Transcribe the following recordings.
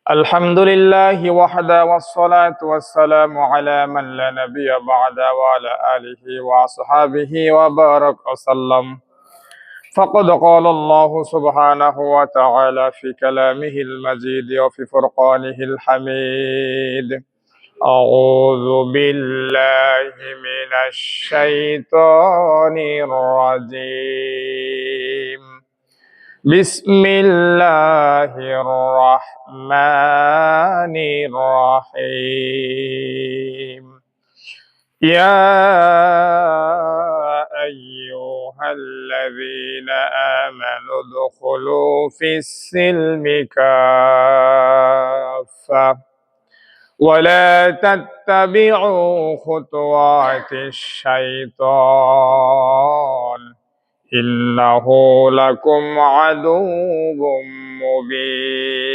الحمد لله وحده والصلاة والسلام على من لا نبي بعد وعلى آله وأصحابه وبارك وسلم. فقد قال الله سبحانه وتعالى في كلامه المجيد وفي فرقانه الحميد: أعوذ بالله من الشيطان الرجيم. بسم الله الرحمن الرحيم. يا أيها الذين آمنوا ادخلوا في السلم كافة ولا تتبعوا خطوات الشيطان إنه لكم عدو مبين.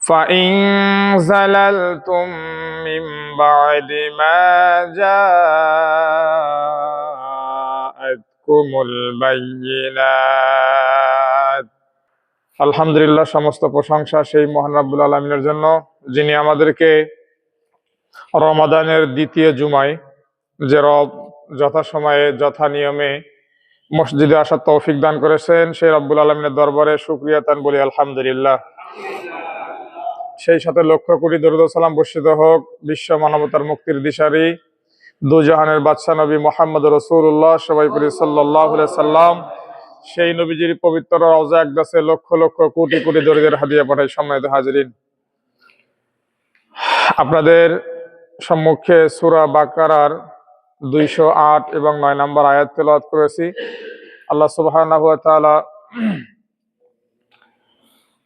فإن زللتم من بعد ما جاءتكم البينات। আলহামদুলিল্লাহ, সমস্ত প্রশংসা সেই মহান রাব্বুল আলামিনের জন্য, যিনি আমাদেরকে রমাদানের দ্বিতীয় জুমায় যে রব যথাসময়ে যথা নিয়মে মসজিদে আসার তৌফিক দান করেছেন, সেই রব্বুল আলামিনের দরবারে শুকরিয়া তান বলি আলহামদুলিল্লাহ। সেই সাথে লক্ষ কোটি দরুদ ও সালাম বর্ষিত হোক বিশ্ব মানবতার মুক্তির দিশারি দু জাহানের বাদশা নবী মুহাম্মদ রাসূলুল্লাহ সবাই পড়ি সাল্লাল্লাহু আলাইহি সাল্লাম। সেই নবীজির পবিত্র রওজা আকদাসে লক্ষ লক্ষ কোটি কোটি দরুদের হাদিয়া পাঠাই। সম্মানিত হাজিরিন, আপনাদের সম্মুখে সূরা বাকারার 208 এবং 9 নম্বর আয়াত তেলাওয়াত করেছি। আল্লাহ সুবহানাহু ওয়া তাআলা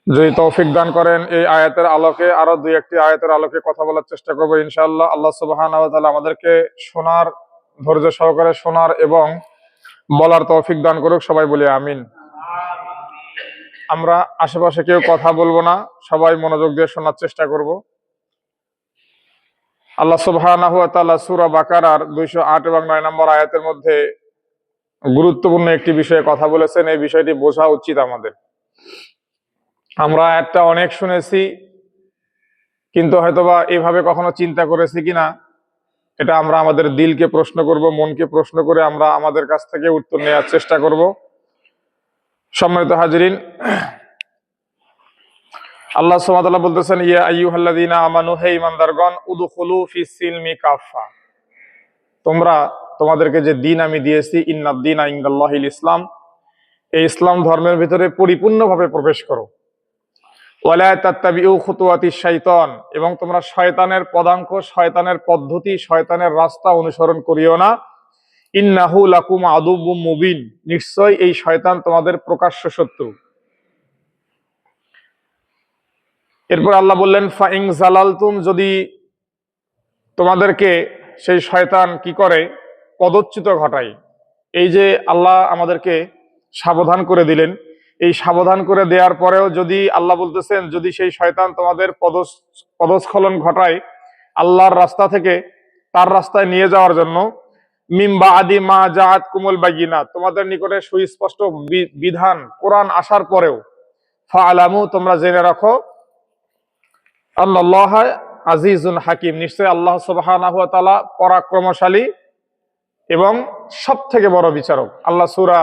যদি তৌফিক দান করেন, এই আয়াতের আলোকে আরো দুই একটি আয়াতের আলোকে কথা বলার চেষ্টা করবো ইনশাআল্লাহ। আল্লাহ সুবহানাহু ওয়া তাআলা আমাদেরকে শোনার, ধৈর্য সহকারে শোনার এবং বলার তৌফিক দান করুক। সবাই বলি আমিন। আমরা আশেপাশে কেউ কথা বলবো না, সবাই মনোযোগ দিয়ে শোনার চেষ্টা করব। আল্লাহ সুবহানাহু ওয়া তাআলা সূরা বাকারার 208 এবং 9 নম্বর আয়াতের মধ্যে গুরুত্বপূর্ণ একটি বিষয়ে কথা বলেছেন। এই বিষয়টি বোঝা উচিত আমাদের। আমরা আয়াতটা অনেক শুনেছি, কিন্তু হয়তোবা এভাবে কখনো চিন্তা করেছি কিনা, এটা আমরা আমাদের দিলকে প্রশ্ন করব, মনকে প্রশ্ন করে আমরা আমাদের কাছ থেকে উত্তর নেওয়ার চেষ্টা করব। সম্মানিত হাজিরিন, আল্লাহ সুবহানাহু ওয়া তাআলা বলতেছেন, ইয়া আইয়ুহাল্লাযীনা আমানু, হে ঈমানদারগণ, উদখুলু ফিস সিলমি কাফা, তোমাদেরকে যে দ্বীন আমি দিয়েছি, ইন্নাদ-দীনা ইনদাল্লাহিল ইসলাম, এই ইসলাম ধর্মের ভিতরে পরিপূর্ণভাবে প্রবেশ করো। ওয়ালা তাত্তাবিউ খুতুওয়াতিশ শাইতান, এবং তোমরা শয়তানের পদাঙ্ক, শয়তানের পদ্ধতি, শয়তানের রাস্তা অনুসরণ করিও না। ইন্নাহু লাকুম আদুউম মুবিন, নিশ্চয় এই শয়তান তোমাদের প্রকাশ্য শত্রু। এরপর আল্লাহ বললেন, ফাইন জালালতুম, যদি তোমাদেরকে সেই শয়তান কি করে, পদচ্যুত ঘটায়। এই যে আল্লাহ আমাদেরকে সাবধান করে দিলেন, এই সাবধান করে দেওয়ার পরেও যদি আল্লাহ বলতেছেন, যদি সেই শয়তান তোমাদের পদস্খলন ঘটায় আল্লাহর রাস্তা থেকে তার রাস্তায় নিয়ে যাওয়ার জন্য, মিন বাদি মা জাআতকুমুল বায়িনাত, তোমাদের নিকটে সুস্পষ্ট বিধান কোরআন আসার পরেও, ফাআলামু, তোমরা জেনে রাখো, আল্লাহ আজিজুন হাকিম, নিশ্চয় আল্লাহ সুবহানাহু ওয়া তাআলা পরাক্রমশালী এবং সব থেকে বড় বিচারক। আল্লাহ সূরা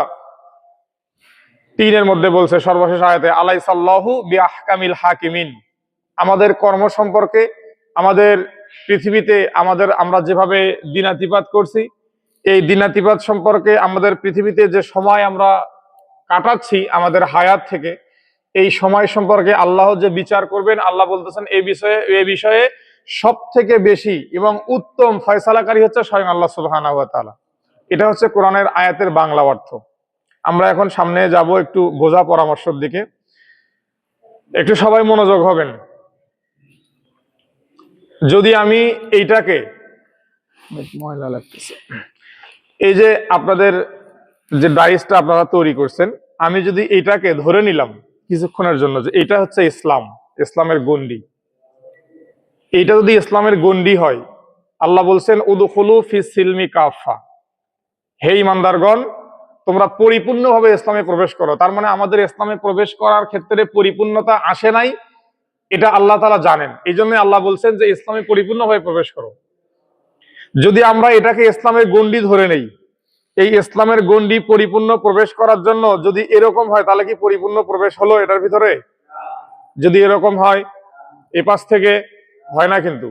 3 মধ্যে বলছে, সর্বশেষ আয়াতে, আলাইসাল্লাহু বিআহকামিল হাকিমিন, আমাদের কর্ম সম্পর্কে, আমাদের পৃথিবীতে আমরা যেভাবে দিনাতিপাত করছি, এই দিনাতিপাত সম্পর্কে, আমাদের পৃথিবীতে যে সময় আমরা কাটাচ্ছি আমাদের হায়াত থেকে, এই সময় সম্পর্কে আল্লাহ যে বিচার করবেন, আল্লাহ বলতেছেন এই বিষয়ে সব থেকে বেশি এবং উত্তম ফয়সালাকারী হচ্ছে স্বয়ং আল্লাহ সুবহানাহু ওয়া তাআলা। এটা হচ্ছে কোরআনের আয়াতের বাংলা অর্থ। আমরা এখন সামনে যাব একটু বোঝা পরামর্শের দিকে, একটু সবাই মনোযোগ হবেন। যদি আমি এইটাকে, ময়লা লাগতেছে, এই যে আপনাদের যে ডাইসটা আপনারা তৈরি করছেন, আমি যদি এইটাকে ধরে নিলাম কিছুক্ষণের জন্য যে এটা হচ্ছে ইসলাম, ইসলামের গণ্ডি, এইটা যদি ইসলামের গণ্ডি হয়, আল্লাহ বলছেন উদখুলু ফিস সিলমি কাফা, হে ঈমানদারগণ, তোমরা পরিপূর্ণভাবে ইসলামে প্রবেশ করো। তার মানে আমাদের ইসলামে প্রবেশ করার ক্ষেত্রে পরিপূর্ণতা আসে নাই, এটা আল্লাহ তাআলা জানেন। এই জন্য আল্লাহ বলছেন যে ইসলামে পরিপূর্ণভাবে প্রবেশ করো। যদি আমরা এটাকে ইসলামের গণ্ডি ধরে নেই, এই ইসলামের গণ্ডি পরিপূর্ণ প্রবেশ করার জন্য যদি এরকম হয়, তাহলে কি পরিপূর্ণ প্রবেশ হলো এটার ভিতরে? যদি এরকম হয়, এপাশ থেকে হয় না কিন্তু,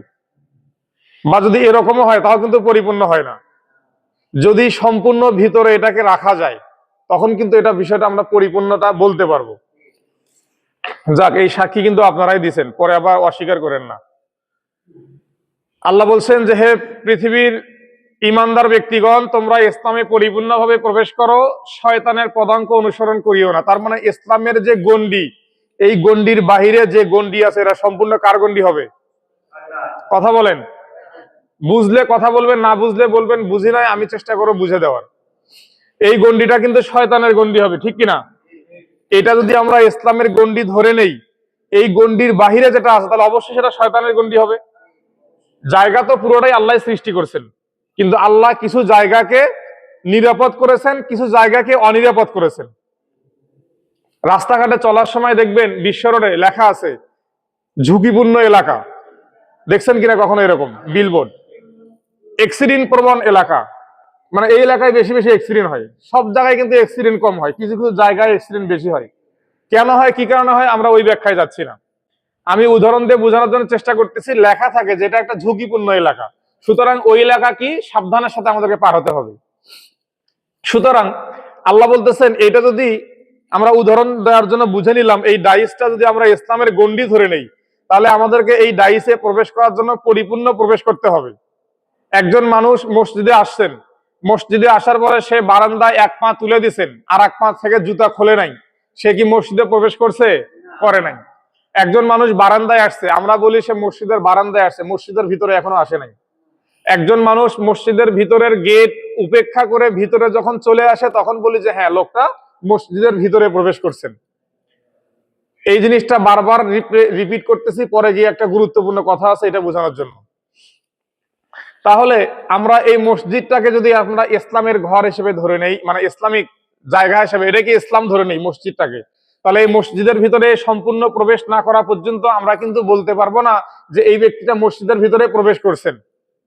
বা যদি এরকমও হয় তাও কিন্তু পরিপূর্ণ হয় না। যদি সম্পূর্ণ ভিতরে এটাকে রাখা যায়, তখন কিন্তু এটা বিষয়টা আমরা পরিপূর্ণতা বলতে পারবো। যাক, এই সাক্ষী কিন্তু আপনারাই দিছেন, পরে আবার অস্বীকার করেন না। আল্লাহ বলছেন যে হে পৃথিবীর ইমানদার ব্যক্তিগণ, তোমরা ইসলামে পরিপূর্ণভাবে প্রবেশ করো, শয়তানের পদাঙ্ক অনুসরণ করিও না। তার মানে ইসলামের যে গণ্ডি, এই গণ্ডির বাহিরে যে গণ্ডি আছে, এরা সম্পূর্ণ কার গণ্ডি হবে? কথা বলেন। বুঝলে কথা বলবেন, না বুঝলে বলবেন বুঝি নাই, আমি চেষ্টা করবো বুঝে দেওয়ার। এই গণ্ডিটা কিন্তু শয়তানের গণ্ডি হবে, ঠিক কিনা? এটা যদি আমরা ইসলামের গণ্ডি ধরে নেই, এই গণ্ডির বাহিরে যেটা আছে তাহলে অবশ্যই সেটা শয়তানের গণ্ডি হবে। জায়গা তো পুরোটাই আল্লাহ সৃষ্টি করছেন, কিন্তু আল্লাহ কিছু জায়গাকে নিরাপদ করেছেন, কিছু জায়গাকে অনিরাপদ করেছেন। রাস্তাঘাটে চলার সময় দেখবেন বিশ্ব রোডে লেখা আছে ঝুঁকিপূর্ণ এলাকা, দেখছেন কিনা কখনো এরকম বিলবোর্ড? অ্যাক্সিডেন্ট প্রবণ এলাকা, মানে এই এলাকায় বেশি বেশি অ্যাক্সিডেন্ট হয়। সব জায়গায় কিন্তু অ্যাক্সিডেন্ট কম হয়, কিছু কিছু জায়গায় অ্যাক্সিডেন্ট বেশি হয়। কেন হয়, কি কারণে হয়, আমরা ওই ব্যাখ্যায় যাচ্ছি না। আমি উদাহরণ দিয়ে বোঝানোর জন্য চেষ্টা করতেছি। লেখা থাকে যে এটা একটা ঝুঁকিপূর্ণ এলাকা, সুতরাং ওই এলাকা কি সাবধানের সাথে আমাদেরকে পার হতে হবে। সুতরাং আল্লাহ বলতেছেন, এটা যদি আমরা উদাহরণ দেওয়ার জন্য বুঝে নিলাম, এই ডাইসটা যদি আমরা ইসলামের গণ্ডি ধরে নেই, তাহলে আমাদেরকে এই ডাইসে প্রবেশ করার জন্য পরিপূর্ণ প্রবেশ করতে হবে। একজন মানুষ মসজিদে আসছেন, মসজিদে আসার পরে সে বারান্দায় এক পা তুলে দিছেন, আর এক পা থেকে জুতা খোলে নাই, সে কি মসজিদে প্রবেশ করছে? করে নাই। একজন মানুষ বারান্দায় আসছে, আমরা বলি সে মসজিদের বারান্দায় আসছে, মসজিদের ভিতরে এখনো আসে নাই। একজন মানুষ মসজিদের ভিতরের গেট উপেক্ষা করে ভিতরে যখন চলে আসে, তখন বলি যে হ্যাঁ, লোকটা মসজিদের ভিতরে প্রবেশ করছেন। এই জিনিসটা বারবার রিপিট করতেছি, পরে গিয়ে একটা গুরুত্বপূর্ণ কথা আছে, এটা বোঝানোর জন্য। তাহলে আমরা এই মসজিদটাকে যদি আমরা ইসলামের ঘর হিসেবে ধরে নেই, মানে ইসলামিক জায়গা হিসেবে এটাকে ইসলাম ধরে নেই মসজিদটাকে, তাহলে এই মসজিদের ভিতরে সম্পূর্ণ প্রবেশ না করা পর্যন্ত আমরা কিন্তু বলতে পারবো না যে এই ব্যক্তিটা মসজিদের ভিতরে প্রবেশ করছেন।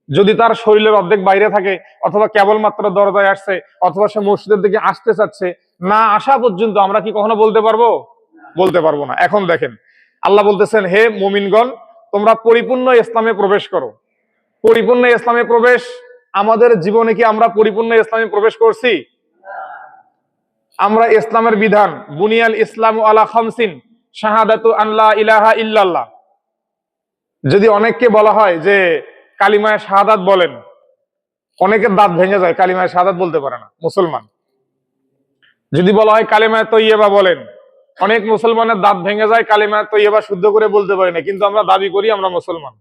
যদি তার শরীরের অর্ধেক বাইরে থাকে, অথবা কেবলমাত্র দরজায় আসছে, অথবা সে মসজিদের দিকে আসতে চাচ্ছে, না আসা পর্যন্ত আমরা কি কখনো বলতে পারবো? বলতে পারবো না। এখন দেখেন, আল্লাহ বলতেছেন, হে মুমিনগণ, তোমরা পরিপূর্ণ ইসলামে প্রবেশ করো। পরিপূর্ণ ইসলামে প্রবেশ, আমাদের জীবনে কি আমরা পরিপূর্ণ ইসলামে প্রবেশ করছি? আমরা ইসলামের বিধান, বুনিয়াল ইসলামু আলা খামসিন শাহাদাতু আন লা ইলাহা ইল্লাল্লাহ, যদি অনেককে বলা হয় যে কালিমায়ে শাহাদাত বলেন, অনেকের দাঁত ভেঙে যায়, কালিমায়ে শাহাদাত বলতে পারে না মুসলমান। যদি বলা হয় কালিমায়ে তৈয়বা বলেন, অনেক মুসলমানের দাঁত ভেঙে যায়, কালিমায়ে তৈয়বা শুদ্ধ করে বলতে পারি না, কিন্তু আমরা দাবি করি আমরা মুসলমান।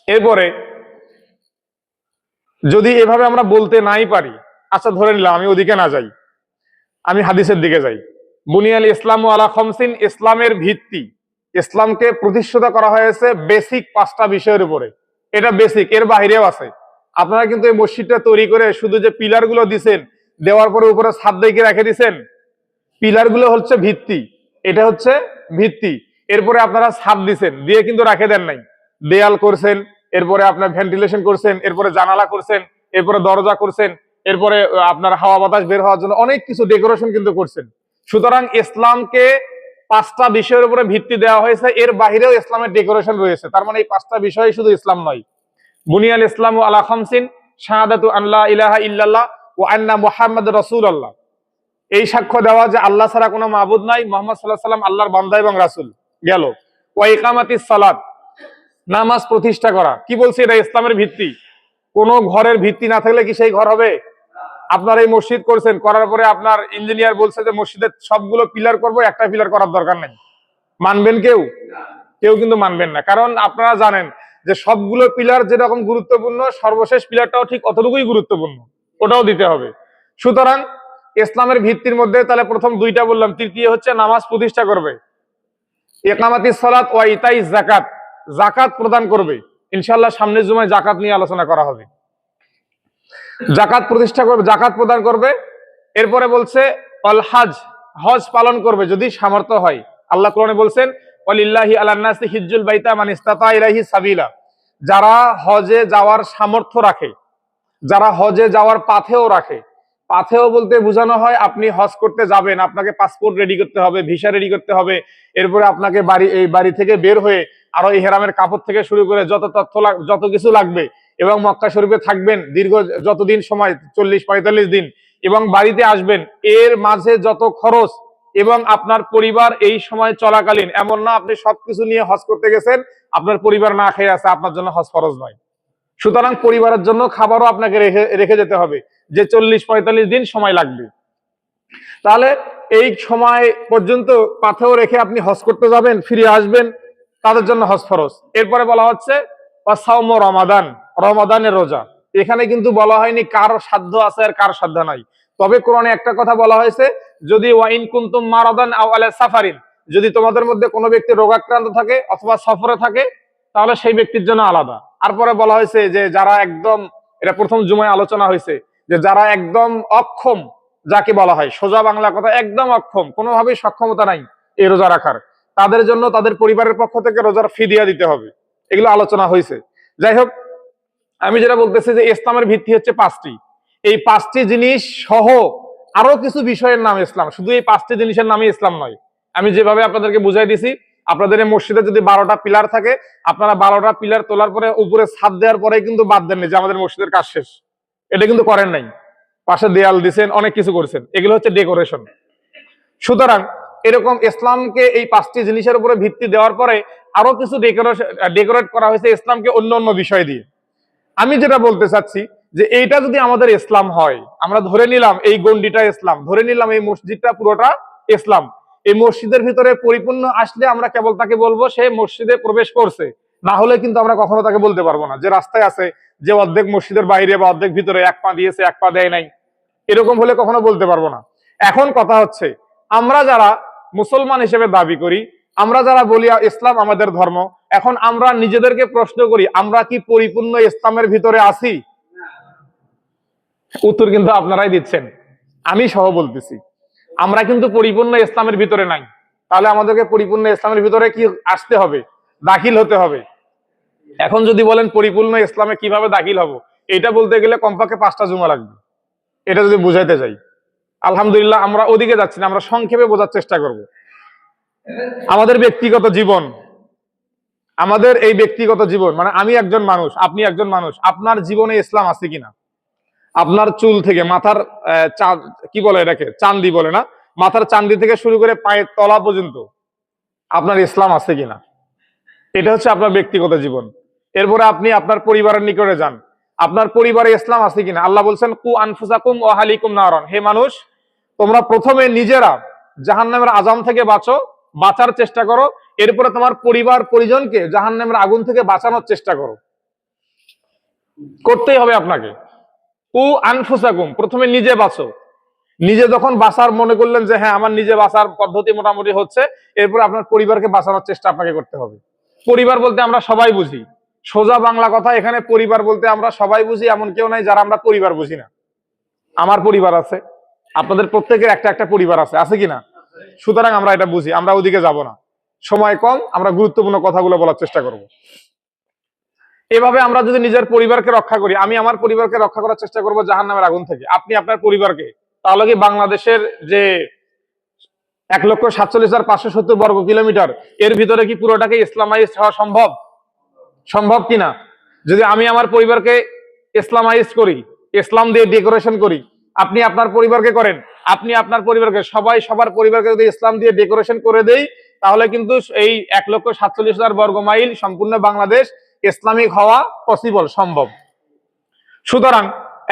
এরপরে যদি এভাবে আমরা বলতে নাই পারি, আচ্ছা ধরে নিলাম আমি ওদিকে না যাই, আমি হাদিসের দিকে যাই। বুনিয়াল ইসলামু আলা খামসিন, ইসলামের ভিত্তি, ইসলামকে প্রতিষ্ঠিত করা হয়েছে বেসিক 5টা বিষয়ের উপরে। এটা বেসিক, এর বাইরেও আছে। আপনারা কিন্তু এই মসজিদটা তৈরি করে শুধু যে পিলার গুলো দিচ্ছেন, দেওয়ার পরে উপরে ছাদ দিয়ে রেখে দিচ্ছেন, পিলার গুলো হচ্ছে ভিত্তি, এটা হচ্ছে ভিত্তি। এরপরে আপনারা ছাদ দিচ্ছেন, দিয়ে কিন্তু রাখে দেন নাই, দেয়াল করছেন, এরপরে আপনার ভেন্টিলেশন করছেন, এরপরে জানালা করছেন, এরপরে দরজা করছেন, এরপরে আপনার হাওয়া বাতাস বের হওয়ার জন্য অনেক কিছু ডেকোরেশন কিন্তু করছেন। সুতরাং ইসলামকে 5টা বিষয়ের উপরে ভিত্তি দেওয়া হয়েছে, এর বাহিরেও ইসলামের ডেকোরেশন রয়েছে। তার মানে এই 5টা বিষয় শুধু ইসলাম নয়। বুনিয়াল ইসলামু আলা খামসিন শাহাদাতু আন লা ইলাহা ইল্লাল্লাহ ওয়া আন্না মুহাম্মাদুর রাসূলুল্লাহ, এই সাক্ষ্য দেওয়া যে আল্লাহ ছাড়া কোনো মাবুদ নাই, মুহাম্মদ সাল্লাল্লাহু আলাইহি সাল্লাম আল্লাহর বান্দা এবং রাসূল, গেল। ওয়া ইকামাতিস সালাত, নামাজ প্রতিষ্ঠা করা। কি বলছি, এটা ইসলামের ভিত্তি। কোন ঘরের ভিত্তি না থাকলে কি সেই ঘর হবে? আপনার এই মসজিদ করছেন, করার পরে আপনার ইঞ্জিনিয়ার বলছে যে মসজিদের সবগুলো পিলার করব, একটা পিলার করার দরকার নেই, মানবেন কেউ? কেউ কিন্তু মানবেন না। কারণ আপনারা জানেন যে সবগুলো পিলার যেরকম গুরুত্বপূর্ণ, সর্বশেষ পিলারটাও ঠিক অতটুকুই গুরুত্বপূর্ণ, ওটাও দিতে হবে। সুতরাং ইসলামের ভিত্তির মধ্যে তাহলে প্রথম 2টা বললাম, তৃতীয় হচ্ছে নামাজ প্রতিষ্ঠা করবে, ইকামাতিস সালাত ওয়া ইতাইজ যাকাত, যাকাত প্রদান করবে। ইনশাআল্লাহ সামনের জুমায় যাকাত নিয়ে আলোচনা করা হবে। যাকাত প্রতিষ্ঠা করবে, যাকাত প্রদান করবে, এরপরে বলছে অল হাজ, হজ পালন করবে যদি সামর্থ্য হয়। আল্লাহ কোরআনে বলছেন ওয়ালিল্লাহি আলান নাসি হিজ্জুল বাইতা মান ইসতাতা ইলাইহি সাবিলা, যারা হজে যাওয়ার সামর্থ্য রাখে, যারা হজে যাওয়ার পাথেও রাখে। পাথেও বলতে বোঝানো হয় আপনি হজ করতে যাবেন, আপনাকে পাসপোর্ট রেডি করতে হবে, ভিসা রেডি করতে হবে, এরপরে আপনাকে এই বাড়ি থেকে বের হয়ে আরো ইহরামের কাপড় থেকে শুরু করে যত কিছু লাগবে, এবং মক্কা শরীফে থাকবেন দীর্ঘ যতদিন সময় 40-45 দিন, এবং বাড়িতে আসবেন, এর মাঝে যত খরচ, এবং আপনার পরিবার এই সময় চলাকালীন, এমন না আপনি সবকিছু নিয়ে হজ করতে গেছেন, আপনার পরিবার না খেয়ে আছে, আপনার জন্য হজ ফরজ নয়। সুতরাং পরিবারের জন্য খাবারও আপনাকে রেখে যেতে হবে, যে 40-45 দিন সময় লাগবে। তাহলে এই সময় পর্যন্ত পাথেও রেখে আপনি হজ করতে যাবেন, ফিরে আসবেন, তাদের জন্য হজ ফরজ। এরপরে বলা হচ্ছে সাওম রমাদান, রমাদানের রোজা। এখানে কিন্তু বলা হয়নি কার সাধ্য আছে আর কার সাধ্য নাই। তবে কোরআনে একটা কথা বলা হয়েছে, যদি ওয়াইন কুনতুম মারাদান আও আলা সাফারিন, যদি তোমাদের মধ্যে কোনো ব্যক্তি রোগাক্রান্ত থাকে অথবা সফরে থাকে, তাহলে সেই ব্যক্তির জন্য আলাদা। তারপরে বলা হয়েছে যে যারা একদম, এটা প্রথম জুমায় আলোচনা হয়েছে, যে যারা একদম অক্ষম, যাকে বলা হয় সোজা বাংলা কথা একদম অক্ষম, কোনোভাবেই সক্ষমতা নাই এই রোজা রাখার, তাদের জন্য তাদের পরিবারের পক্ষ থেকে রোজার ফিদিয়া দিতে হবে। এগুলো আলোচনা হয়েছে। যাই হোক, আমি যেটা বলতেছি যে ইসলামের ভিত্তি হচ্ছে 5টি। এই 5টি জিনিস সহ আরো কিছু বিষয়ের নাম ইসলাম, শুধু এই 5টি জিনিসের নামে ইসলাম নয়। আমি যেভাবে আপনাদেরকে বুঝাই দিছি, আপনাদের এই মসজিদে যদি 12টা পিলার থাকে, আপনারা 12টা পিলার তোলার পরে উপরে ছাদ দেওয়ার পরে কিন্তু বাদ দেননি যে আমাদের মসজিদের কাজ শেষ, এটা কিন্তু করেন নাই। পাশে দেয়াল দিচ্ছেন, অনেক কিছু করেছেন, এগুলো হচ্ছে ডেকোরেশন। সুতরাং এরকম ইসলামকে এই 5টি জিনিসের উপরে ভিত্তি দেওয়ার পরে আরো কিছু ডেকোরেট করা হয়েছে ইসলামকে অন্য অন্য বিষয় দিয়ে। আমি যেটা বলতে চাচ্ছি যে এইটা যদি আমাদের ইসলাম হয়, আমরা ধরে নিলাম এই গন্ডিটা ইসলাম, ধরে নিলাম এই মসজিদটা পুরোটা ইসলাম, এই মসজিদের ভিতরে পরিপূর্ণ আসলে আমরা কেবল তাকে বলবো সে মসজিদে প্রবেশ করছে, না হলে কিন্তু আমরা কখনো তাকে বলতে পারবো না। যে রাস্তায় আছে, যে অর্ধেক মসজিদের বাইরে বা অর্ধেক ভিতরে, এক পা দিয়েছে এক পা দেয় নাই, এরকম হলে কখনো বলতে পারবো না। এখন কথা হচ্ছে, আমরা যারা মুসলমান হিসেবে দাবি করি, আমরা যারা বলি ইসলাম আমাদের ধর্ম, এখন আমরা নিজেদেরকে প্রশ্ন করি আমরা কি পরিপূর্ণ ইসলামের ভিতরে আছি? উত্তর কিন্তু আপনারাই দিচ্ছেন, আমি সহ বলতেছি আমরা কিন্তু পরিপূর্ণ ইসলামের ভিতরে নাই। তাহলে আমাদেরকে পরিপূর্ণ ইসলামের ভিতরে কি আসতে হবে? দাখিল হতে হবে। এখন যদি বলেন পরিপূর্ণ ইসলামে কিভাবে দাখিল হব, এটা বলতে গেলে কমপক্ষে 5টা জুমা লাগবে, এটা যদি বুঝাইতে যাই। আলহামদুলিল্লাহ আমরা ওদিকে যাচ্ছি না, আমরা সংক্ষেপে বোঝার চেষ্টা করব। আমাদের ব্যক্তিগত জীবন, আমাদের এই ব্যক্তিগত জীবন, মানে আমি একজন মানুষ, আপনি একজন মানুষ, আপনার জীবনে ইসলাম আছে কিনা? আপনার চুল থেকে মাথার কি বলে এটাকে, চান্দি বলে না, মাথার চান্দি থেকে শুরু করে পায়ের তলা পর্যন্ত আপনার ইসলাম আছে কিনা? এটা হচ্ছে আপনার ব্যক্তিগত জীবন। এরপরে আপনি আপনার পরিবারের নিকটে যান, আপনার পরিবারে ইসলাম আছে কিনা? আল্লাহ বলছেন কু আনফুসাকুম ওয়া আহলিকুম নারান, হে মানুষ তোমরা প্রথমে নিজেরা জাহান্নামের আযাব থেকে বাঁচার চেষ্টা করো, এরপরে তোমার পরিবার পরিজনকে জাহান্নামের আগুন থেকে বাঁচানোর চেষ্টা করো। করতেই হবে আপনাকে। কু আনফুসাকুম, প্রথমে নিজে বাঁচো। নিজে যখন বাঁচার মনে করলেন যে হ্যাঁ আমার নিজে বাঁচার পদ্ধতি মোটামুটি হচ্ছে, এরপর আপনার পরিবারকে বাঁচানোর চেষ্টা আপনাকে করতে হবে। পরিবার বলতে আমরা সবাই বুঝি, সোজা বাংলা কথা, এখানে পরিবার বলতে আমরা সবাই বুঝি, এমন কেউ নাই যারা আমরা পরিবার বুঝি না। আমার পরিবার আছে, আপনাদের প্রত্যেকের একটা একটা পরিবার আছে কিনা? সুতরাং আমরা এটা বুঝি, আমরা ওদিকে যাব না, সময় কম, আমরা গুরুত্বপূর্ণ কথাগুলো বলার চেষ্টা করব। এভাবে আমরা যদি নিজের পরিবারকে রক্ষা করি, আমি আমার পরিবারকে রক্ষা করার চেষ্টা করবো জাহান্নামের আগুন থেকে, আপনি আপনার পরিবারকে, তাহলে কি বাংলাদেশের যে 1,47,570 বর্গ কিলোমিটার, এর ভিতরে কি পুরোটাকে ইসলামাইজ হওয়া সম্ভব কিনা? যদি আমি আমার পরিবারকে ইসলামাইজ করি, ইসলাম দিয়ে ডেকোরেশন করি, আপনি আপনার পরিবারকে করেন, আপনি আপনার পরিবারকে, সবাই সবার পরিবারকে যদি ইসলাম দিয়ে ডেকোরেশন করে দেই, তাহলে কিন্তু এই 1,47,000 বর্গ মাইল সম্পূর্ণ বাংলাদেশ ইসলামিক হওয়া পসিবল, সম্ভব। সুতরাং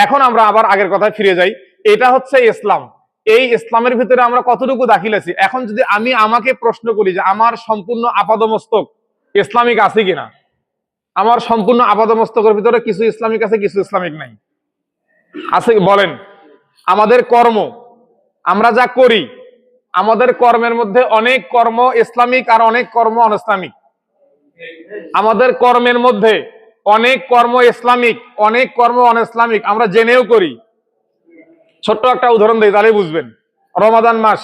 এখন আমরা আবার আগের কথায় ফিরে যাই, এটা হচ্ছে ইসলাম। এই ইসলামের ভিতরে আমরা কতটুকু দাখিল আছি? এখন যদি আমি আমাকে প্রশ্ন করি যে আমার সম্পূর্ণ আপাদমস্তক ইসলামিক আছে কিনা, আমার সম্পূর্ণ আপাদমস্তকের ভিতরে কিছু ইসলামিক আছে, কিছু ইসলামিক নাই, আছে বলেন? আমাদের কর্ম, আমরা যা করি, আমাদের কর্মের মধ্যে অনেক কর্ম ইসলামিক আর অনেক কর্ম অনইসলামিক। আমাদের কর্মের মধ্যে অনেক কর্ম ইসলামিক, অনেক কর্ম অনইসলামিক, আমরা জেনেও করি। ছোট্ট একটা উদাহরণ দিই, তাহলেই বুঝবেন। রমাদান মাস,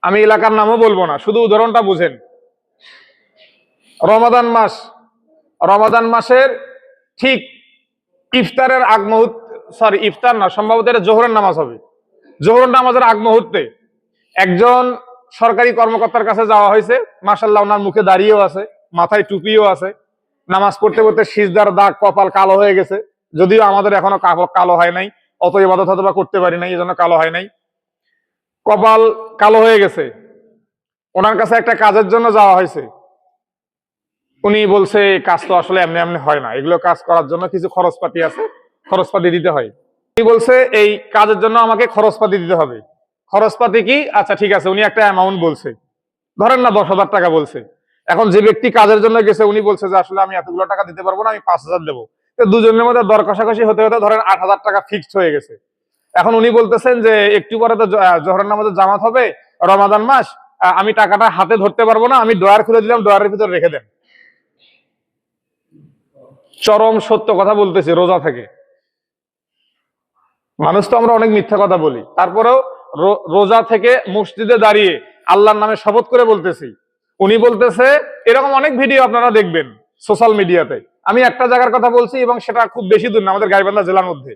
আমি এলাকার নামও বলবো না, শুধু উদাহরণটা বুঝেন। রমাদান মাস, রমাদান মাসের ঠিক ইফতারের আগ মুহূর্তে, সরি ইফতার না, সম্ভবত এটা জোহরের নামাজ হবে। জোহর নামাজের আগ মুহূর্তে একজন সরকারি কর্মকর্তার কাছে যাওয়া হয়েছে। মাশাআল্লাহ, ওনার মুখে দাড়িও আছে, মাথায় টুপিও আছে। নামাজ পড়তে পড়তে সিজদার দাগ, কপাল কালো হয়ে গেছে। যদিও আমাদের এখনো কালো হয় নাই, অত ইবাদত হয়তো বা করতে পারি নাই, এই জন্য কালো হয় নাই। কপাল কালো হয়ে গেছে। ওনার কাছে একটা কাজের জন্য যাওয়া হয়েছে। উনি বলছে কাজ তো আসলে এমনি এমনি হয় না, এগুলো কাজ করার জন্য কিছু খরচপাতি আছে, খরচপাতি দিতে হয়। উনি বলছে এই কাজের জন্য আমাকে খরচপাতি দিতে হবে। খরচপাতি কি? আচ্ছা ঠিক আছে, উনি একটা অ্যামাউন্ট বলছে, ধরেন না 10,000 টাকা বলছে। এখন যে ব্যক্তি কাজের জন্য গেছে উনি বলছে যে আসলে আমি এতগুলো টাকা দিতে পারবো না, আমি 5,000 দেবো। তো দুজনের মধ্যে দর কষাকষি হতে হতে ধরেন 8,000 টাকা ফিক্সড হয়ে গেছে। এখন উনি বলতেছেন যে একটু পরে তো জোহরের নামাজের জামাত হবে, রমাদান মাস, আমি টাকাটা হাতে ধরতে পারবো না, আমি ড্রয়ার খুলে দিলাম, ড্রয়ারের ভিতরে রেখে দেন। চরম সত্য কথা বলতেছি, রোজা থেকে। মানুষ তো আমরা অনেক মিথ্যা কথা বলি, তারপরেও রোজা থেকে মসজিদে দাঁড়িয়ে আল্লাহর নামে শপথ করে বলতেছি। উনি বলতেছে, এরকম অনেক ভিডিও আপনারা দেখবেন সোশ্যাল মিডিয়াতে। আমি একটা জায়গার কথা বলছি এবং সেটা খুব বেশি দূর না, আমাদের গাইবান্ধা জেলার মধ্যে।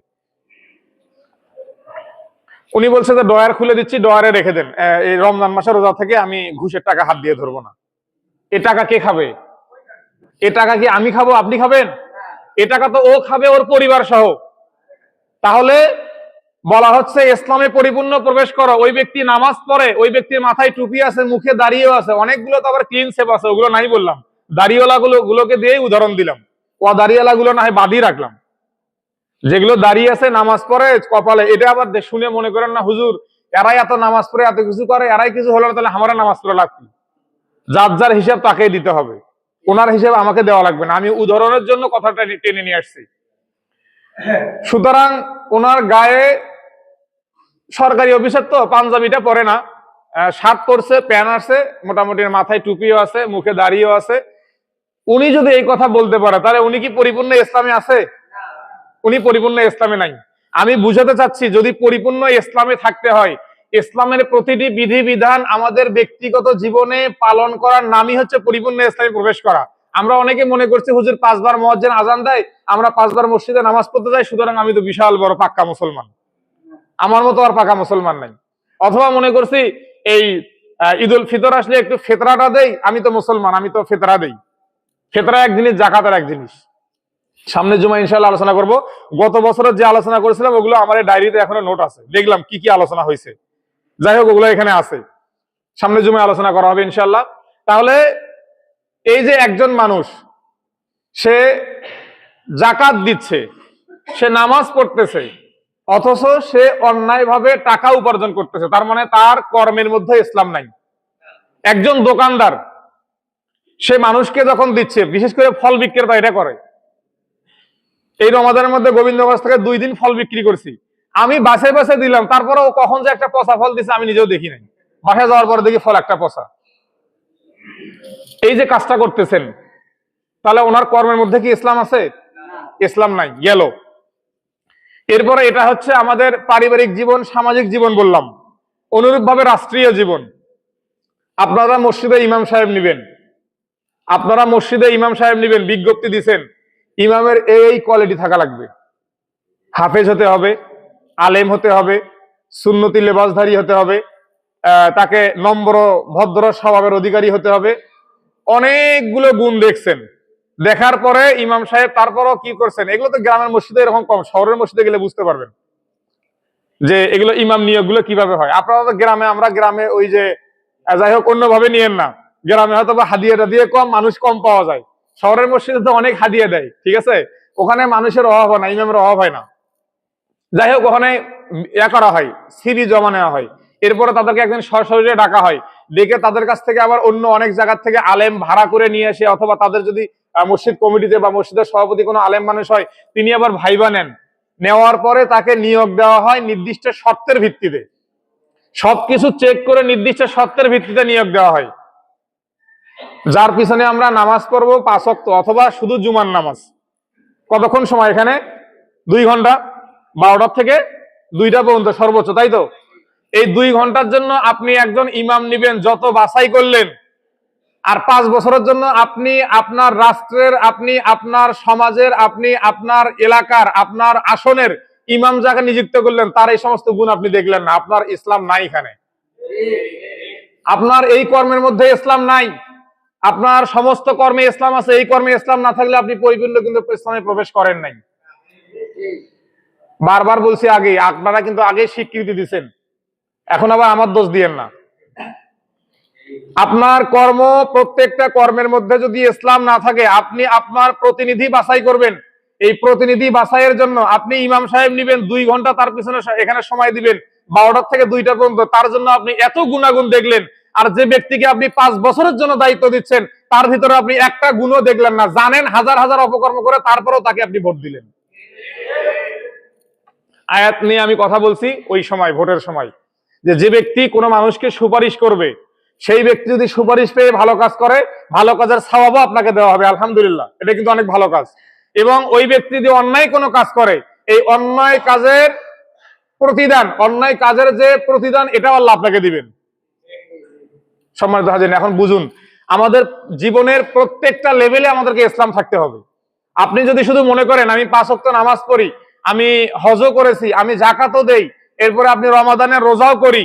উনি বলছে যে ডয়ার খুলে দিচ্ছি, ডয়ারে রেখে দেন, এই রমজান মাসের রোজা থেকে আমি ঘুষের টাকা হাত দিয়ে ধরবো না। এ টাকা কে খাবে? এ টাকা কি আমি খাবো, আপনি খাবেন? এ টাকা তো ও খাবে, ওর পরিবার সহ। তাহলে বলা হচ্ছে ইসলামে পরিপূর্ণ প্রবেশ করো। ওই ব্যক্তি নামাজ পড়ে, ওই ব্যক্তির মাথায় টুপি আছে, মুখে দাঁড়িয়েও আছে, অনেকগুলো তো আবার ক্লিন সেভ আছে, ওগুলো নাই বললাম। দাড়িওয়ালা গুলোকে দিয়েই উদাহরণ দিলাম, ও দাড়িওয়ালা গুলো না হয় বাদই রাখলাম। যেগুলো দাঁড়িয়ে আছে, নামাজ পড়ে কপালে, এটা আবার শুনে মনে করেন না হুজুর এরাই এত নামাজ পড়ে এত কিছু করে, এরাই কিছু হলো না, তাহলে আমার নামাজ পড়া লাগবে। যার যার হিসাব তাকেই দিতে হবে, ওনার হিসাব আমাকে দেওয়া লাগবে না। আমি উদাহরণের জন্য কথাটা টেনে নিয়ে আসছি। সুতরাং ওনার গায়ে সরকারি অফিসার তো পাঞ্জাবিটা পরে না, শার্ট পরছে, প্যান্ট আছে, মোটামুটি মাথায় টুপিও আছে, মুখে দাড়িও আছে। উনি যদি এই কথা বলতে পারে, তাহলে উনি কি পরিপূর্ণ ইসলামে আছে? উনি পরিপূর্ণ ইসলামে নাই। আমি বুঝাতে চাচ্ছি, যদি পরিপূর্ণ ইসলামে থাকতে হয়, ইসলামের প্রতিটি বিধিবিধান আমাদের ব্যক্তিগত জীবনে পালন করার নামই হচ্ছে পরিপূর্ণ ইসলামে প্রবেশ করা। আমরা অনেকে মনে করছি হুজুর 5 বার মুয়াজ্জিন আজান দেয়, আমরা 5 বার মসজিদে নামাজ পড়তে যাই, সুতরাং আমি তো বিশাল বড় পাক্কা মুসলমান। আমার মতো আর পাকা মুসলমান নাই। অথবা মনে করছি এই ঈদুল ফিতর আসলে একটু ফেতরাটা দেই, আমি তো মুসলমান, আমি তো ফেতরা দেই। ফেতরা এক জিনিস, জাকাতের এক জিনিস। সামনে জুমা ইনশাআল্লাহ আলোচনা করব। গত বছরের যে আলোচনা করেছিলাম ওগুলো আমার ডায়েরিতে এখনো নোট আছে, দেখলাম কি কি আলোচনা হয়েছে। যাই হোক, ওগুলো এখানে আছে, সামনে জুমায় আলোচনা করা হবে ইনশাআল্লাহ। তাহলে এই যে একজন মানুষ, সে জাকাত দিচ্ছে, সে নামাজ পড়তেছে, অথচ সে অন্যায়ভাবে টাকা উপার্জন করতেছে, তার মানে তার কর্মের মধ্যে ইসলাম নাই। একজন দোকানদার, সে মানুষকে যখন দিচ্ছে, বিশেষ করে ফল বিক্রেতা এটা করে। এই রমাদানের মধ্যে গোবিন্দগঞ্জ থেকে 2 দিন ফল বিক্রি করছি, আমি বাসে বাসে দিলাম, তারপরে ও কখন যে একটা পচা ফল দিচ্ছে আমি নিজেও দেখি নাই। বাসায় যাওয়ার পরে দেখি ফল একটা পচা। এই যে কাজটা করতেছেন, তাহলে ওনার কর্মের মধ্যে কি ইসলাম আছে? ইসলাম নাই, গেল। এরপরে এটা হচ্ছে আমাদের পারিবারিক জীবন, সামাজিক জীবন বললাম। অনুরূপভাবে রাষ্ট্রীয় জীবন। আপনারা মসজিদে ইমাম সাহেব নিবেন, বিজ্ঞপ্তি দিচ্ছেন, ইমামের এই কোয়ালিটি থাকা লাগবে, হাফেজ হতে হবে, আলেম হতে হবে, সুন্নতি লেবাসধারী হতে হবে, তাকে নম্র ভদ্র স্বভাবের অধিকারী হতে হবে। অনেকগুলো গুণ দেখছেন, দেখার পরে ইমাম সাহেব তারপরও কি করছেন, এগুলো তো গ্রামের মসজিদে এরকম কম, শহরের মসজিদে গেলে বুঝতে পারবেন যে এগুলো ইমাম নিয়োগগুলো কিভাবে হয়। আপনারা তো গ্রামে, আমরা গ্রামে ওই যে, যাই হোক অন্যভাবে নিয়েন না, গ্রামে হয়তো বা হাদিয়াটা দিয়ে কম, মানুষ কম পাওয়া যায়। শহরের মসজিদে তো অনেক হাদিয়া দেয়, ঠিক আছে, ওখানে মানুষের অভাব হয় না, ইমামের অভাব হয় না। যাই হোক, ওখানে করা হয়, সিডি জমা নেওয়া হয়, এরপরে তাদেরকে একদিন সরাসরি ডাকা হয়, ডেকে তাদের কাছ থেকে আবার অন্য অনেক জায়গা থেকে আলেম ভাড়া করে নিয়ে এসে, অথবা তাদের যদি মসজিদ কমিটিতে বা মসজিদের সভাপতি কোনো আলেম মানুষ হয়, তিনি আবার ভাইবা নেন, নেওয়ার পরে তাকে নিয়োগ দেওয়া হয় নির্দিষ্ট শর্তের ভিত্তিতে। সবকিছু চেক করে নির্দিষ্ট শর্তের ভিত্তিতে নিয়োগ দেওয়া হয়। যার পিছনে আমরা নামাজ পড়বো 5 ওয়াক্ত, অথবা শুধু জুমার নামাজ। কতক্ষণ সময় এখানে? 2 ঘন্টা, 12টা থেকে 2টা পর্যন্ত সর্বোচ্চ, তাই তো? এই 2 ঘন্টার জন্য আপনি একজন ইমাম নিবেন, যত বাছাই করলেন। আর 5 বছরের জন্য আপনি আপনার রাষ্ট্রের, আপনি আপনার সমাজের, আপনি আপনার এলাকার, আপনার আসনের ইমাম যাকে নিযুক্ত করলেন, তার এই সমস্ত গুণ আপনি দেখলেন না। আপনার ইসলাম নাই এখানে। আপনার এই কর্মের মধ্যে ইসলাম নাই। আপনার সমস্ত কর্মে ইসলাম আছে, এই কর্মে ইসলাম না থাকলে আপনি পরিপূর্ণ কিন্তু ইসলামে প্রবেশ করেন নাই। বারবার বলছি আগে, আপনারা কিন্তু আগে স্বীকৃতি দিচ্ছেন, এখন আবার আমার দোষ দিয়েন না। আপনার কর্ম, প্রত্যেকটা কর্মের মধ্যে যদি ইসলাম না থাকে, আপনি আপনার প্রতিনিধি বাছাই করবেন। এই প্রতিনিধি বাছাইয়ের জন্য আপনি ইমাম সাহেব নিবেন, 2 ঘন্টা তার পিছনে এখানে সময় দিবেন, 12টা থেকে 2টা পর্যন্ত। তার জন্য আপনি এত গুণাগুণ দেখলেন। আর যে ব্যক্তিকে আপনি 5 বছরের জন্য দায়িত্ব দিচ্ছেন, তার ভিতরে আপনি একটা গুণও দেখলেন না। জানেন হাজার হাজার অপকর্ম করে, তারপরেও তাকে আপনি ভোট দিলেন। আয়াত নিয়ে আমি কথা বলছি ওই সময়, ভোটের সময়, যে ব্যক্তি কোনো মানুষকে সুপারিশ করবে, সেই ব্যক্তি যদি সুপারিশ পেয়ে ভালো কাজ করে, ভালো কাজের সওয়াবও আপনাকে দেওয়া হবে। আলহামদুলিল্লাহ, এটা কিন্তু অনেক ভালো কাজ। এবং ওই ব্যক্তি যদি অন্যায় কোনো কাজ করে, এই অন্যায় কাজের প্রতিদান, অন্যায় কাজের যে প্রতিদান, এটাও আল্লাহ আপনাকে দিবেন। সম্মানিত হাজিরিন, এখন বুঝুন, আমাদের জীবনের প্রত্যেকটা লেভেলে আমাদেরকে ইসলাম থাকতে হবে। আপনি যদি শুধু মনে করেন আমি 5 ওয়াক্ত নামাজ পড়ি, আমি হজও করেছি, আমি যাকাতও দেই, এরপরে আপনি রমাদানের রোজাও করি,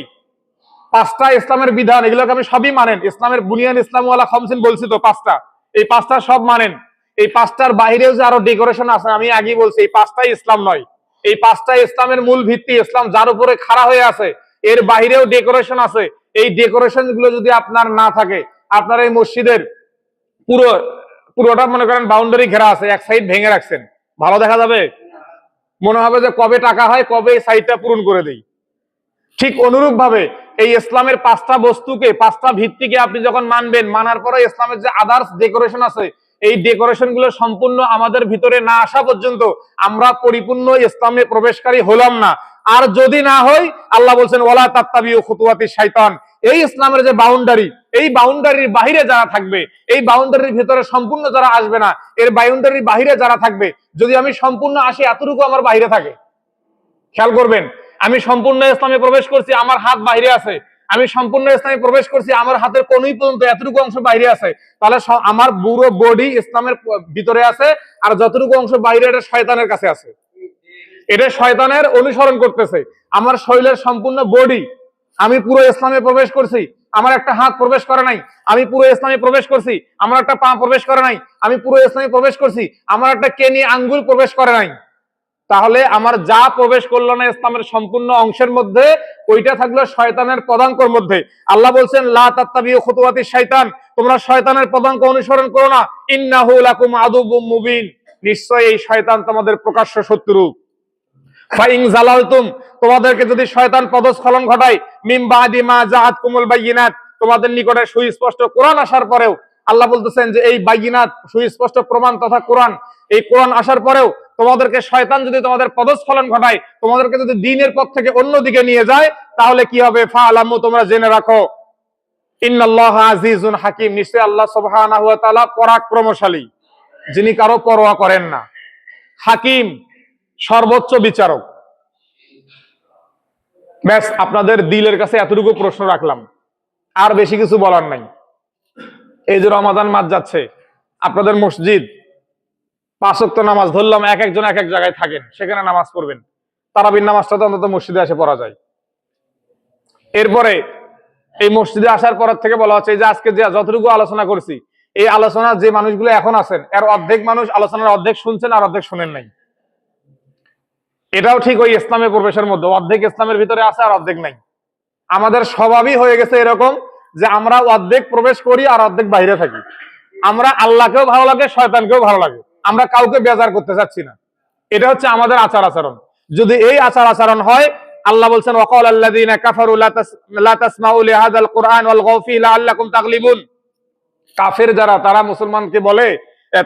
5টা ইসলামের বিধান, এগুলোকে আমি সবই মানেন, ইসলামের বুনিয়ান ইসলাম ওয়ালা খামসিন বলছি তো 5টা, এই 5টা সব মানেন। এই 5টার বাইরেও যে আরো ডেকোরেশন আছে, আমি আগেই বলছি, এই 5টাই ইসলাম নয়। এই 5টা ইসলামের মূল ভিত্তি, ইসলাম যার উপরে খাড়া হয়ে আছে, এর বাইরেও ডেকোরেশন আছে। এই ডেকোরেশন গুলো যদি আপনার না থাকে, আপনার এই মসজিদের পুরোটা মনে করেন বাউন্ডারি ঘেরা আছে, এক সাইড ভেঙে রাখছেন, ভালো দেখা যাবে? মনে হবে যে কবে টাকা হয়, কবে এই সাইডটা পূরণ করে দেই। ঠিক অনুরূপ ভাবে এই ইসলামের 5টা বস্তুকে, 5টা ভিত্তিকে আপনি যখন মানবেন, মানার পরে ইসলামের যে আদার্স ডেকোরেশন আছে, এই ডেকোরেশন গুলো সম্পূর্ণ আমাদের ভিতরে না আসা পর্যন্ত আমরা পরিপূর্ণ ইসলামে প্রবেশকারী হলাম না। আর যদি না হয়, আল্লাহ বলছেন ওয়ালা তাত্তাবিউ খুতুওয়াতিশ শাইতান, এই ইসলামের যে বাউন্ডারি, এই বাউন্ডারির বাহিরে যারা থাকবে, এই বাউন্ডারির ভিতরে সম্পূর্ণ যারা আসবে না, এর বাউন্ডারির বাহিরে যারা থাকবে, যদি আমি সম্পূর্ণ আসি, এতটুকু আমার বাহিরে থাকে। খেয়াল করবেন, আমি সম্পূর্ণ ইসলামে প্রবেশ করছি, আমার হাত বাইরে আছে। আমি সম্পূর্ণ ইসলামে প্রবেশ করছি, আমার হাতের কোনই পর্যন্ত এতটুকু অংশ বাইরে আছে। তাহলে আমার পুরো বডি ইসলামের ভিতরে আছে, আর যতটুকু অংশ বাইরে, এটা শয়তানের কাছে আছে, এটা শয়তানের অনুসরণ করতেছে। আমার শরীরের সম্পূর্ণ বডি, আমি পুরো ইসলামে প্রবেশ করছি, আমার একটা হাত প্রবেশ করে নাই, আমি পুরো ইসলামে প্রবেশ করছি। আমার একটা পা প্রবেশ করে নাই, আমি পুরো ইসলামে প্রবেশ করছি। আমার একটা কেনি আঙ্গুল প্রবেশ করে নাই। তাহলে আমার যা প্রবেশ করলো না ইসলামের সম্পূর্ণ অংশের মধ্যে, ওইটা থাকলো শয়তানের পদাঙ্কর মধ্যে। আল্লাহ বলছেন লা তাত্তাবিউ খুতুওয়াতিশ শাইতান, তোমরা শয়তানের পদাঙ্ক অনুসরণ করো না। ইন্নাহু লাকুম আদুউম মুবিন, নিশ্চয়ই এই শয়তান তোমাদের প্রকাশ্য শত্রু। ফাইন জালালতুম, তোমাদেরকে যদি শয়তান পদস্খলন ঘটায়, মিন বাদি মা জাআতকুমুল বাইয়িনাত, তোমাদের নিকটে সুস্পষ্ট কোরআন আসার পরেও, আল্লাহ বলতেছেন যে এই বাইয়িনাত, সুস্পষ্ট প্রমাণ তথা কোরআন, এই কোরআন আসার পরেও তোমাদেরকে শয়তান যদি তোমাদের পদস্খলন ঘটায়, তোমাদেরকে যদি দ্বীনের পথ থেকে অন্যদিকে নিয়ে যায়, তাহলে কি হবে? ফাআলামু, তোমরা জেনে রাখো, ইন্নাল্লাহা আজিজুন হাকিম, নিশ্চয়ই আল্লাহ সুবহানাহু ওয়া তাআলা পরাক্রমশালী, যিনি কারো পরোয়া করেন না, হাকিম, সর্বোচ্চ বিচারক। ব্যাস, আপনাদের দিলের কাছে এতটুকু প্রশ্ন রাখলাম, আর বেশি কিছু বলার নাই। এই যে রমাদান মাস যাচ্ছে, আপনাদের মসজিদ 5 ওয়াক্ত নামাজ ধরলাম, এক একজন এক এক জায়গায় থাকেন, সেখানে নামাজ পড়বেন। তারাবির নামাজটা তো অন্তত মসজিদে এসে পড়া যায়। এরপরে এই মসজিদে আসার পর থেকে বলা হচ্ছে যে আজকে যে যতটুকু আলোচনা করছি, এই আলোচনা যে মানুষগুলো এখন আছেন, এর অর্ধেক মানুষ আলোচনার অর্ধেক শুনছেন আর অর্ধেক শুনেন নাই। এটাও ঠিক ওই ইসলামে প্রবেশের মধ্যে, অর্ধেক ইসলামের ভিতরে আছে আর অর্ধেক নাই। আমাদের স্বভাবই হয়ে গেছে এরকম যে আমরা অর্ধেক প্রবেশ করি আর অর্ধেক বাইরে থাকি। আমরা আল্লাহকেও ভালো লাগে, শয়তানকেও ভালো লাগে, আমরা কাউকে বেজার করতে চাচ্ছি না। এটা হচ্ছে আমাদের আচার আচরণ। যদি এই আচার আচরণ হয়, আল্লাহ বলছেন ওয়াকাল আল্লাযীনা কাফারু লা তাসমাউ লিহাযাল কুরআন ওয়ালগাউ ফীহি লাআল্লাকুম তাগলিবুন, কাফের যারা, তারা মুসলমানকে বলে,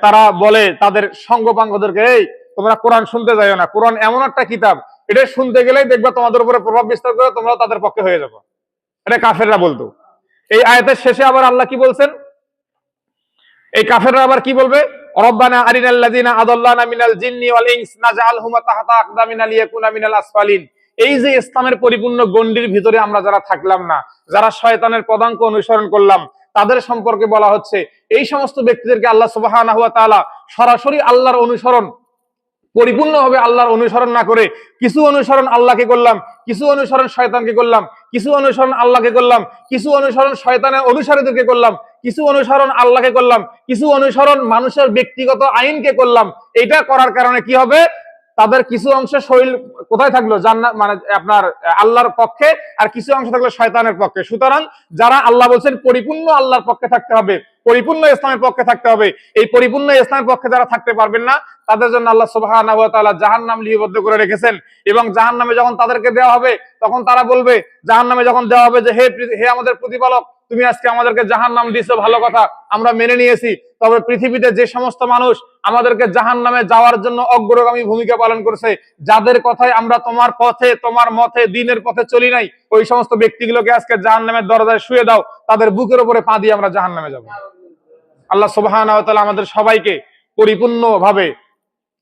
তারা বলে তাদের সঙ্গপাঙ্গদেরকে, এই তোমরা কোরআন শুনতে যাইও না, কোরআন এমন একটা কিতাব, এটা শুনতে গেলেই দেখবে তোমাদের উপরে প্রভাব বিস্তার করে, তোমরাও তাদের পক্ষে হয়ে যাবে। এটা কাফেররা বলতো। এই আয়াতের শেষে আবার আল্লাহ কি বলছেন? এই কাফেররা আবার কি বলবে? রব্বানা আরিনাল্লাযীনা আদাল্লানা মিনাল জিন্নি ওয়াল ইনস নাজআলহুম তাহতা আকদামিনা লিয়াকুনা মিনাল আসফালিন। এই যে ইসলামের পরিপূর্ণ গণ্ডির ভিতরে আমরা যারা থাকলাম না, যারা শয়তানের পদাঙ্ক অনুসরণ করলাম, তাদের সম্পর্কে বলা হচ্ছে এই সমস্ত ব্যক্তিদেরকে আল্লাহ সুবহানাহু ওয়া তাআলা সরাসরি আল্লাহর অনুসরণ, পরিপূর্ণভাবে আল্লাহর অনুসরণ না করে কিছু অনুসরণ আল্লাহকে করলাম, কিছু অনুসরণ শয়তানকে করলাম, কিছু অনুসরণ আল্লাহকে করলাম, কিছু অনুসরণ শয়তানের অনুসারীদেরকে করলাম, কিছু অনুসরণ আল্লাহকে করলাম, কিছু অনুসরণ মানুষের ব্যক্তিগত আইনকে করলাম। এটা করার কারণে কি হবে? তাদের কিছু অংশ শরীর কোথায় থাকলো? জান্নাত, মানে আপনার আল্লাহর পক্ষে, আর কিছু অংশ থাকলো শয়তানের পক্ষে। সুতরাং যারা আল্লাহ বলছেন পরিপূর্ণ আল্লাহর পক্ষে থাকতে হবে, পরিপূর্ণ ইসলামের পক্ষে থাকতে হবে, এই পরিপূর্ণ ইসলামের পক্ষে যারা থাকতে পারবেন না, তাদের জন্য আল্লাহ সুবহানাহু ওয়া তাআলা জাহান্নাম লিপিবদ্ধ করে রেখেছেন। এবং জাহান্নামে যখন তাদেরকে দেওয়া হবে, তখন তারা বলবে, জাহান্নামে যখন দেওয়া হবে যে হে আমাদের প্রতিপালক, তুমি আজকে আমাদেরকে জাহান্নাম দিয়েছো, ভালো কথা, আমরা মেনে নিয়েছি। তবে পৃথিবীতে যে সমস্ত মানুষ আমাদেরকে জাহান্নামে যাওয়ার জন্য অগ্রগামী ভূমিকা পালন করছে, যাদের কথায় আমরা তোমার পথে, তোমার মতে, দ্বীনের পথে চলি নাই, ওই সমস্ত ব্যক্তিগুলোকে আজকে জাহান্নামের দরজায় শুয়ে দাও, তাদের বুকের উপরে পা দিয়ে আমরা জাহান্নামে যাব। আল্লাহ সুবহানাহু ওয়া তাআলা আমাদের সবাইকে পরিপূর্ণভাবে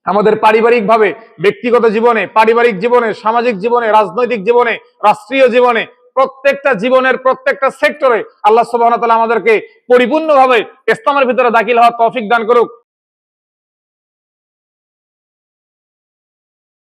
আমাদের পারিবারিক ভাবে, ব্যক্তিগত জীবনে, পারিবারিক জীবনে, সামাজিক জীবনে, রাজনৈতিক জীবনে, রাষ্ট্রীয় জীবনে, প্রত্যেকটা জীবনের প্রত্যেকটা সেক্টরে আল্লাহ সুবহানাহু ওয়া তাআলা আমাদেরকে পরিপূর্ণভাবে ইসলামের ভিতরে দাখিল হওয়ার তৌফিক দান করুক।